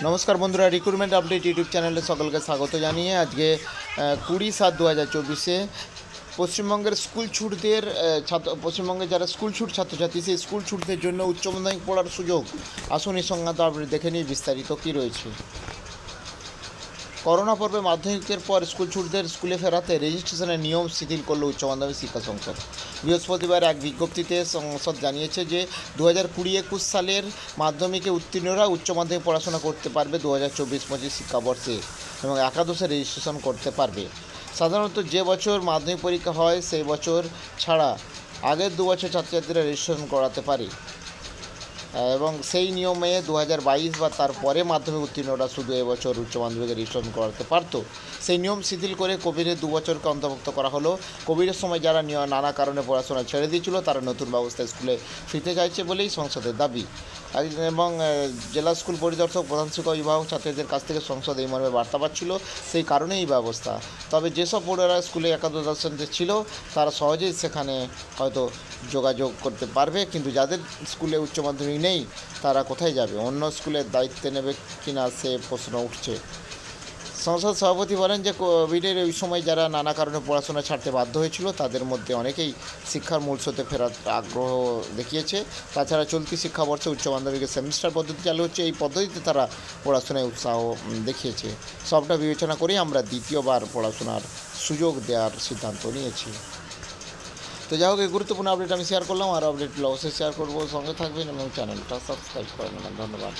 নমস্কার বন্ধুরা, recruitment update YouTube চ্যানেলে সকলকে স্বাগত জানিয়ে আজকে 20/7/2024 পশ্চিমবঙ্গের স্কুল ছুটদের পশ্চিমবঙ্গে যারা স্কুল ছুট ছাত্রছাত্রী সেই স্কুল ছুটদের জন্য উচ্চ মাধ্যমিক পড়ার সুযোগ আসন এই সংক্রান্ত আপডেট দেখে নিয়ে বিস্তারিত কী রয়েছে। করোনা পর্বে মাধ্যমিকের পর স্কুল ছুটদের স্কুলে ফেরাতে রেজিস্ট্রেশনের নিয়ম শিথিল করল উচ্চ মাধ্যমিক শিক্ষা সংসদ। বৃহস্পতিবার এক বিজ্ঞপ্তিতে সংসদ জানিয়েছে যে 2020-21 সালের মাধ্যমিকে উত্তীর্ণরা উচ্চ মাধ্যমিক পড়াশোনা করতে পারবে 2024-25 শিক্ষাবর্ষে এবং একাদশে রেজিস্ট্রেশন করতে পারবে। সাধারণত যে বছর মাধ্যমিক পরীক্ষা হয় সেই বছর ছাড়া আগের 2 বছর ছাত্রছাত্রীরা রেজিস্ট্রেশন করাতে পারে এবং সেই নিয়মে 2022 বা তারপরে মাধ্যমিক উত্তীর্ণরা শুধু এবছর উচ্চ মাধ্যমিকে রেজিস্ট্রেশন করাতে পারত। সেই নিয়ম শিথিল করে কোভিডের 2 বছরকে অন্তর্ভুক্ত করা হলো। কোভিডের সময় যারা নানা কারণে পড়াশোনা ছেড়ে দিয়েছিল তারা নতুন ব্যবস্থায় স্কুলে ফিরতে চাইছে বলেই সংসদের দাবি। এবং জেলা স্কুল পরিদর্শক, প্রধান শিক্ষক, অভিভাবক ছাত্রীদের কাছ থেকে সংসদ এই মর্মে বার্তা পাচ্ছিল, সেই কারণেই এই ব্যবস্থা। তবে যেসব পড়ুয়ারা স্কুলে একাদশ দশমে ছিল তারা সহজেই সেখানে হয়তো যোগাযোগ করতে পারবে, কিন্তু যাদের স্কুলে উচ্চ মাধ্যমিক নেই তারা কোথায় যাবে, অন্য স্কুলের দায়িত্ব নেবে কিনা সে প্রশ্ন উঠছে। সংসদ সভাপতি বলেন যে কোভিডের ওই সময় যারা নানা কারণে পড়াশোনা ছাড়তে বাধ্য হয়েছিল তাদের মধ্যে অনেকেই শিক্ষার মূল স্রোতে ফেরার আগ্রহ দেখিয়েছে। তাছাড়া চলতি শিক্ষাবর্ষে উচ্চ মাধ্যমিকের সেমিস্টার পদ্ধতি চালু হচ্ছে, এই পদ্ধতিতে তারা পড়াশোনায় উৎসাহ দেখিয়েছে। সবটা বিবেচনা করেই আমরা দ্বিতীয়বার পড়াশোনার সুযোগ দেওয়ার সিদ্ধান্ত নিয়েছি। তো যাই হোক, এই গুরুত্বপূর্ণ আপডেট আমি শেয়ার করলাম, আর আপডেটগুলো অবশ্যই শেয়ার করবো, সঙ্গে থাকবেন এবং চ্যানেলটা সাবস্ক্রাইব করে নেবেন। ধন্যবাদ।